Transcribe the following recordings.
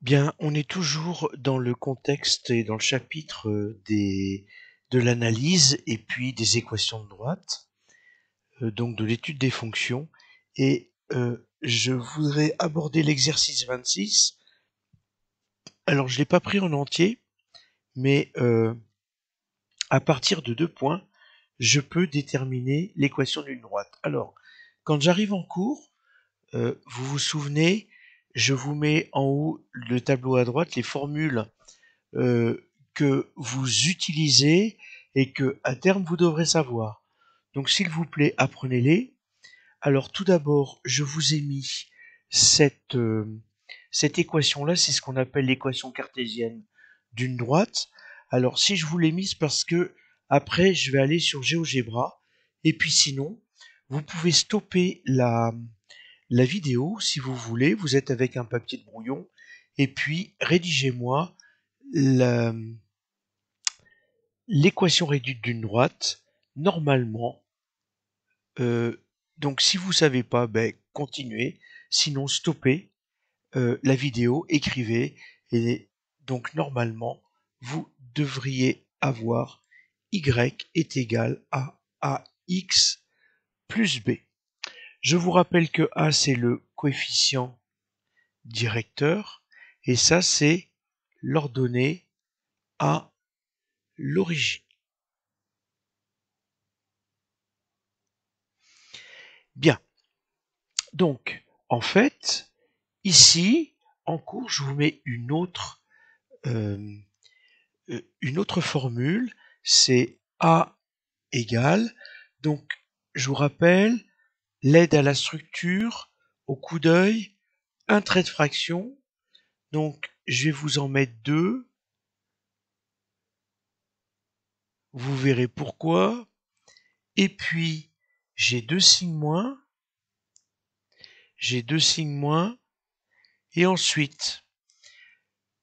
Bien, on est toujours dans le contexte et dans le chapitre de l'analyse et puis des équations de droite, donc de l'étude des fonctions. Et je voudrais aborder l'exercice 26. Alors, je ne l'ai pas pris en entier, mais à partir de 2 points, je peux déterminer l'équation d'une droite. Alors, quand j'arrive en cours, vous vous souvenez, je vous mets en haut le tableau à droite les formules que vous utilisez et que à terme vous devrez savoir. Donc s'il vous plaît, apprenez-les. Alors tout d'abord, je vous ai mis cette, cette équation-là, c'est ce qu'on appelle l'équation cartésienne d'une droite. Alors si je vous l'ai mise parce que après je vais aller sur GeoGebra et puis sinon, vous pouvez stopper la vidéo si vous voulez. Vous êtes avec un papier de brouillon et puis rédigez-moi l'équation réduite d'une droite, normalement, euh, donc si vous savez pas, ben, continuez, sinon stoppez la vidéo, écrivez, et donc normalement, vous devriez avoir y est égal à ax plus b. Je vous rappelle que a c'est le coefficient directeur, et ça c'est l'ordonnée à l'origine. Bien, donc en fait, ici, en cours, je vous mets euh, une autre formule, c'est A égale, donc je vous rappelle, l'aide à la structure, au coup d'œil, un trait de fraction, donc je vais vous en mettre deux, vous verrez pourquoi, et puis j'ai deux signes moins, et ensuite,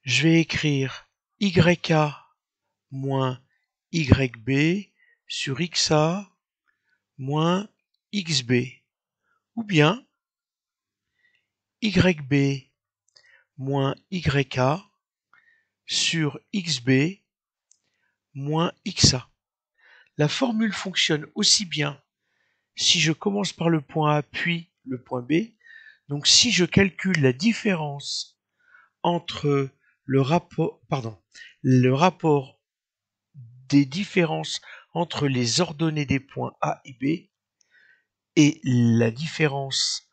je vais écrire YA moins YB sur XA moins XB, ou bien YB moins YA sur XB moins XA. La formule fonctionne aussi bien si je commence par le point A puis le point B. Donc si je calcule la différence entre le rapport des différences entre les ordonnées des points A et B, et la différence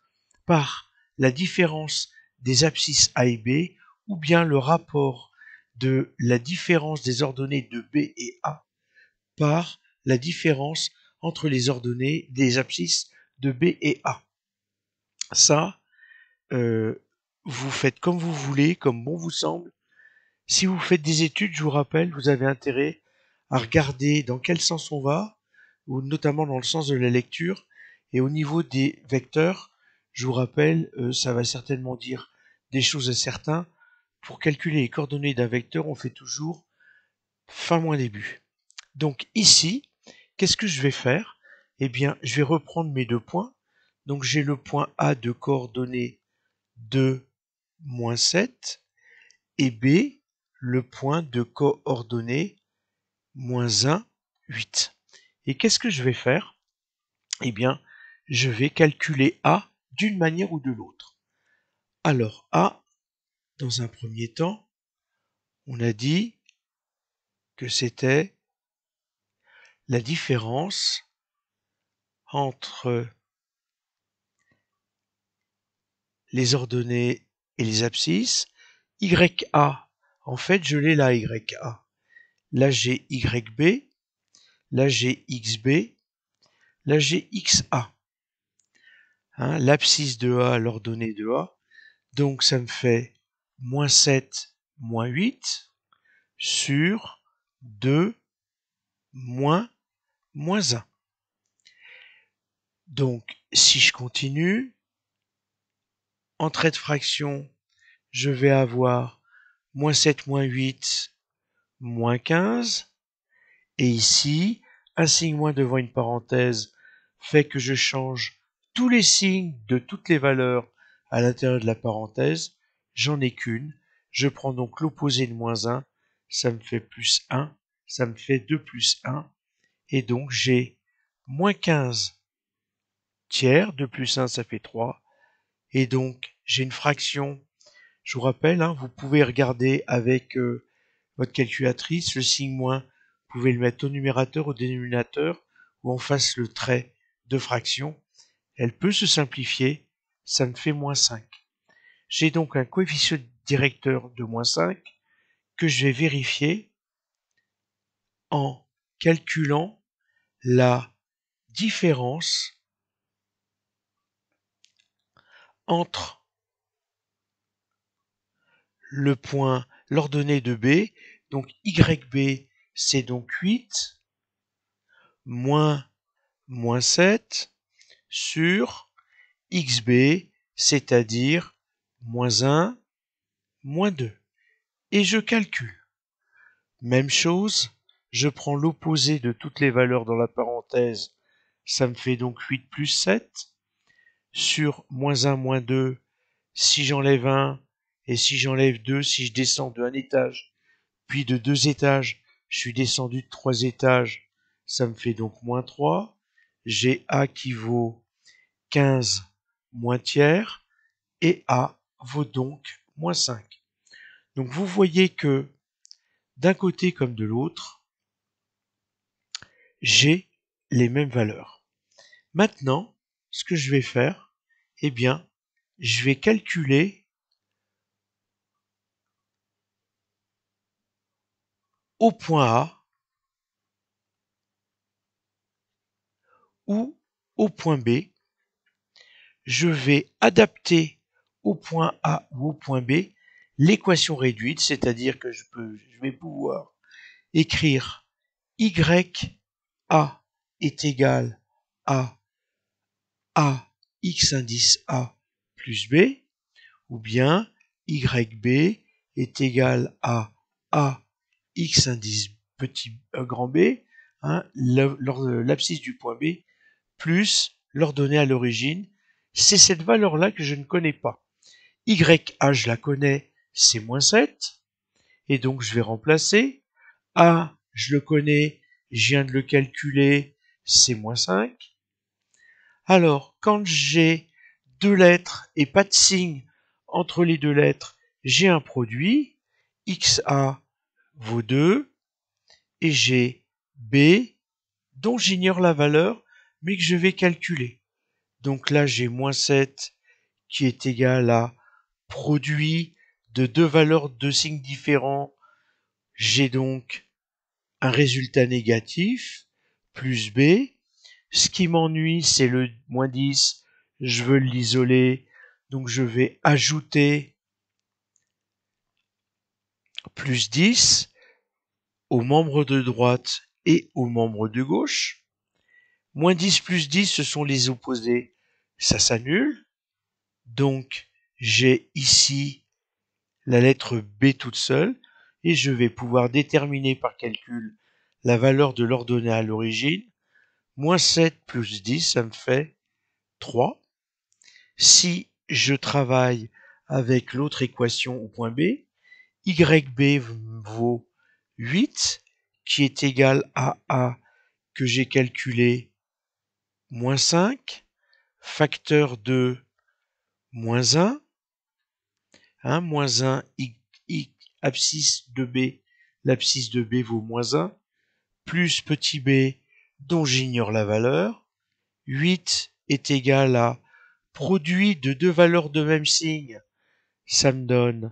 par la différence des abscisses A et B, ou bien le rapport de la différence des ordonnées de B et A par la différence entre les ordonnées des abscisses de B et A. Ça, vous faites comme vous voulez, comme bon vous semble. Si vous faites des études, je vous rappelle, vous avez intérêt à regarder dans quel sens on va, ou notamment dans le sens de la lecture. Et au niveau des vecteurs, je vous rappelle, ça va certainement dire des choses à certains. Pour calculer les coordonnées d'un vecteur, on fait toujours fin moins début. Donc ici, qu'est-ce que je vais faire? Eh bien, je vais reprendre mes 2 points. Donc j'ai le point A de coordonnées 2, moins 7, et B, le point de coordonnées moins 1, 8. Et qu'est-ce que je vais faire? Eh bien, je vais calculer A d'une manière ou de l'autre. Alors, A, dans un premier temps, on a dit que c'était la différence entre les ordonnées et les abscisses. YA, en fait, je l'ai là, YA. Là, j'ai YB, là, j'ai XB, là, j'ai XA. Hein, l'abscisse de A, l'ordonnée de A. Donc, ça me fait moins 7, moins 8 sur 2, moins 1. Donc, si je continue, en trait de fraction, je vais avoir moins 7, moins 8, moins 15. Et ici, un signe moins devant une parenthèse fait que je change tous les signes de toutes les valeurs à l'intérieur de la parenthèse. J'en ai qu'une. Je prends donc l'opposé de moins 1, ça me fait plus 1, ça me fait 2 plus 1, et donc j'ai moins 15 tiers, 2 plus 1 ça fait 3, et donc j'ai une fraction, je vous rappelle, vous pouvez regarder avec votre calculatrice, le signe moins, vous pouvez le mettre au numérateur, au dénominateur, ou en face le trait de fraction, elle peut se simplifier, ça me fait moins 5. J'ai donc un coefficient directeur de moins 5 que je vais vérifier en calculant la différence entre le point, l'ordonnée de B, donc YB, c'est donc 8, moins 7, sur XB, c'est-à-dire moins 1, moins 2. Et je calcule. Même chose, je prends l'opposé de toutes les valeurs dans la parenthèse, ça me fait donc 8 plus 7, sur moins 1, moins 2, si j'enlève 1, et si j'enlève 2, si je descends de 1 étage, puis de 2 étages, je suis descendu de 3 étages, ça me fait donc moins 3. J'ai A qui vaut 15 moins tiers, et A vaut donc moins 5. Donc vous voyez que d'un côté comme de l'autre, j'ai les mêmes valeurs. Maintenant, ce que je vais faire, eh bien, je vais calculer au point A ou au point B. Je vais adapter au point A ou au point B l'équation réduite, c'est-à-dire que je vais pouvoir écrire YA est égal à x indice A plus B, ou bien YB est égal à x indice grand B, l'abscisse du point B, plus l'ordonnée à l'origine. C'est cette valeur-là que je ne connais pas. YA, je la connais, c'est moins 7, et donc je vais remplacer. A, je le connais, je viens de le calculer, c'est moins 5. Alors, quand j'ai deux lettres et pas de signe entre les deux lettres, j'ai un produit, XA vaut 2, et j'ai B, dont j'ignore la valeur, mais que je vais calculer. Donc là, j'ai moins 7 qui est égal à produit de deux valeurs de signes différents. J'ai donc un résultat négatif, plus B. Ce qui m'ennuie, c'est le moins 10. Je veux l'isoler, donc je vais ajouter plus 10 aux membres de droite et aux membres de gauche. Moins 10 plus 10, ce sont les opposés, ça s'annule. Donc j'ai ici la lettre B toute seule, et je vais pouvoir déterminer par calcul la valeur de l'ordonnée à l'origine. Moins 7 plus 10, ça me fait 3. Si je travaille avec l'autre équation au point B, YB vaut 8, qui est égal à A que j'ai calculé moins 5, facteur de moins 1, moins 1, abscisse de B, l'abscisse de B vaut moins 1, plus petit b dont j'ignore la valeur. 8 est égal à produit de deux valeurs de même signe, ça me donne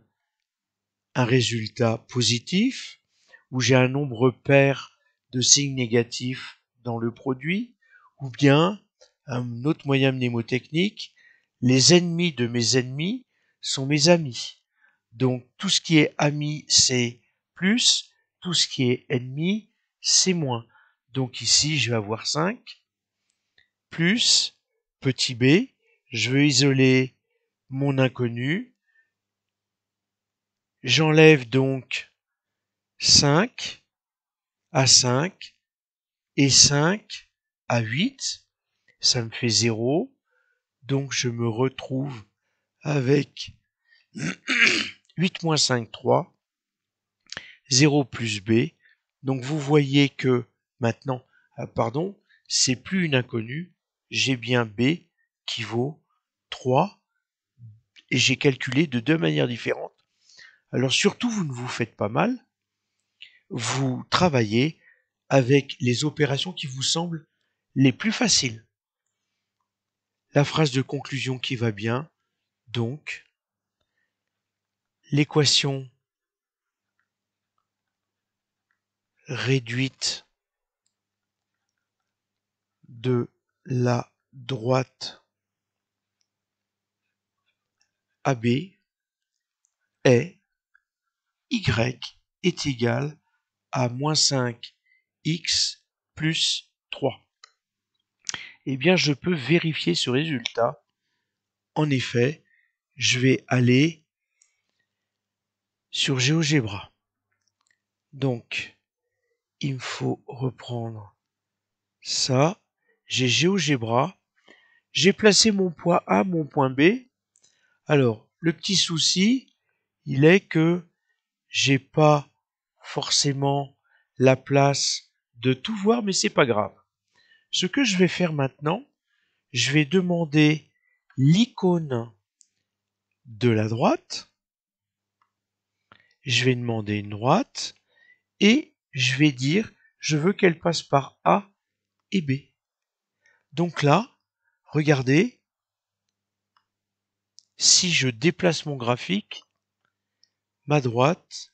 un résultat positif, où j'ai un nombre pair de signes négatifs dans le produit, ou bien, un autre moyen mnémotechnique, les ennemis de mes ennemis sont mes amis. Donc tout ce qui est ami, c'est plus, tout ce qui est ennemi, c'est moins. Donc ici, je vais avoir 5, plus petit b, je veux isoler mon inconnu, j'enlève donc 5 à 5 et 5 à 8, ça me fait 0, donc je me retrouve avec 8 moins 5, 3. 0 plus b. Donc vous voyez que maintenant, pardon, c'est plus une inconnue. J'ai bien b qui vaut 3 et j'ai calculé de deux manières différentes. Alors surtout, vous ne vous faites pas mal. Vous travaillez avec les opérations qui vous semblent les plus faciles. La phrase de conclusion qui va bien, donc l'équation réduite de la droite AB est y est égal à moins 5x plus 3. Eh bien, je peux vérifier ce résultat. En effet, je vais aller sur GeoGebra. Donc, il me faut reprendre ça. J'ai GeoGebra. J'ai placé mon point A, mon point B. Alors, le petit souci, il est que j'ai pas forcément la place de tout voir, mais c'est pas grave. Ce que je vais faire maintenant, je vais demander l'icône de la droite. Je vais demander une droite et je vais dire je veux qu'elle passe par A et B. Donc là, regardez, si je déplace mon graphique, ma droite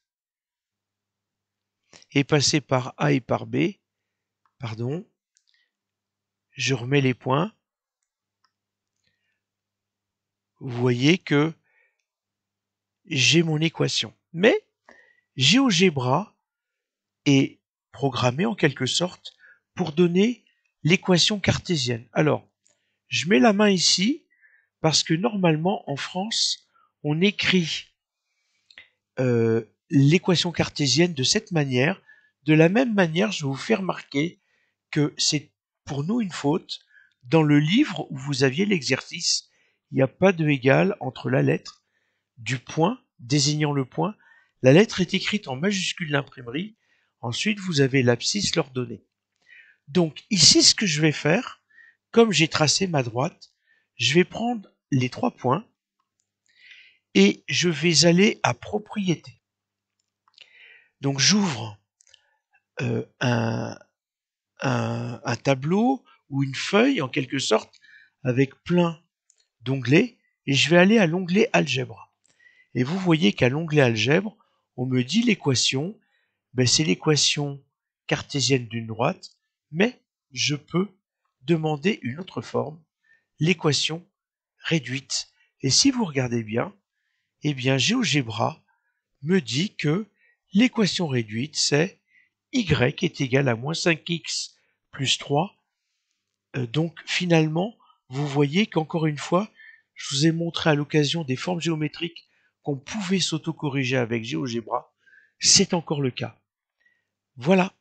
est passée par A et par B. Pardon. Je remets les points. Vous voyez que j'ai mon équation. Mais GeoGebra est programmé en quelque sorte pour donner l'équation cartésienne. Alors, je mets la main ici parce que normalement en France, on écrit l'équation cartésienne de cette manière. De la même manière, je vais vous faire remarquer que c'est pour nous une faute. Dans le livre où vous aviez l'exercice, il n'y a pas de égal entre la lettre du point, désignant le point. La lettre est écrite en majuscule d'imprimerie. Ensuite, vous avez l'abscisse l'ordonnée. Donc ici, ce que je vais faire, comme j'ai tracé ma droite, je vais prendre les 3 points et je vais aller à propriété. Donc j'ouvre un tableau ou une feuille en quelque sorte avec plein d'onglets et je vais aller à l'onglet algèbre. Et vous voyez qu'à l'onglet algèbre, on me dit l'équation, c'est l'équation cartésienne d'une droite, mais je peux demander une autre forme, l'équation réduite. Et si vous regardez bien, eh bien GeoGebra me dit que l'équation réduite, c'est y est égal à moins 5x plus 3. Donc finalement, vous voyez qu'encore une fois, je vous ai montré à l'occasion des formes géométriques qu'on pouvait s'autocorriger avec GeoGebra. C'est encore le cas. Voilà.